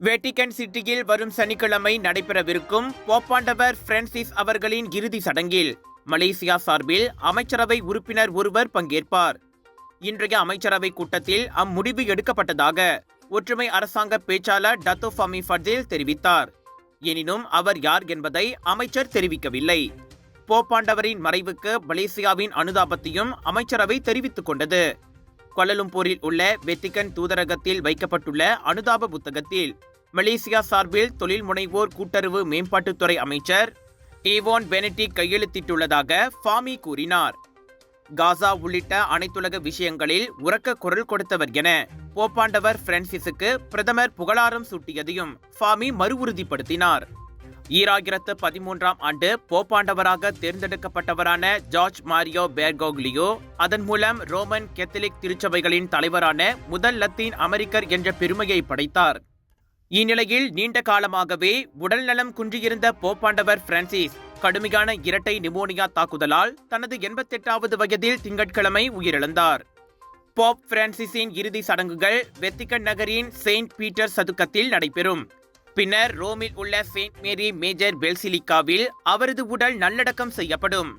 Vatican சிட்டியில் வரும் சனிக்கிழமை நடைபெறவிருக்கும் போப்பாண்டவர் பிரான்சிஸ் அவர்களின் இறுதி சடங்கில் மலேசியா சார்பில் அமைச்சரவை உறுப்பினர் ஒருவர் பங்கேற்பார். இன்றைய அமைச்சரவை கூட்டத்தில் அம்முடிவு எடுக்கப்பட்டதாக ஒற்றுமை அரசாங்க பேச்சாளர் டத்தோ ஃபமி ஃபட்சில் தெரிவித்தார். எனினும் அவர் யார் என்பதை அமைச்சர் தெரிவிக்கவில்லை. போப்பாண்டவரின் மறைவுக்கு மலேசியாவின் அனுதாபத்தையும் அமைச்சரவை தெரிவித்துக் கொண்டது. கோலாலம்பூரில் உள்ள வேட்டிக்கன் தூதரகத்தில் வைக்கப்பட்டுள்ள அனுதாப புத்தகத்தில் மலேசியா சார்பில் தொழில் முனைவோர் கூட்டுறவு மேம்பாட்டுத்துறை அமைச்சர் ஏவோன் பெனடிக் கையெழுத்திட்டுள்ளதாக ஃபாமி கூறினார். காசா உள்ளிட்ட அனைத்துலக விஷயங்களில் உரக்க குரல் கொடுத்தவர் என போப்பாண்டவர் பிரான்சிஸுக்கு பிரதமர் புகழாரம் சூட்டியதையும் ஃபாமி மறு உறுதிப்படுத்தினார். 2013 ஆண்டு போப்பாண்டவராக தேர்ந்தெடுக்கப்பட்டவரான ஜார்ஜ் மாரியோ பெர்கோக்லியோ அதன் மூலம் ரோமன் கேத்தலிக் திருச்சபைகளின் தலைவரான முதல் லத்தீன் அமெரிக்கர் என்ற பெருமையை படைத்தார். இந்நிலையில் நீண்ட காலமாகவே உடல்நலம் குன்றியிருந்த போப்பாண்டவர் பிரான்சிஸ் கடுமையான இரட்டை நிமோனியா தாக்குதலால் தனது 88வது வயதில் திங்கட்கிழமை உயிரிழந்தார். போப் பிரான்சிஸின் இறுதி சடங்குகள் வேட்டிக்கன் நகரின் செயின்ட் பீட்டர் சதுக்கத்தில் நடைபெறும். பின்னர் ரோமில் உள்ள செயின்ட் மேரி மேஜர் பெசிலிக்காவில் அவரது உடல் நல்லடக்கம் செய்யப்படும்.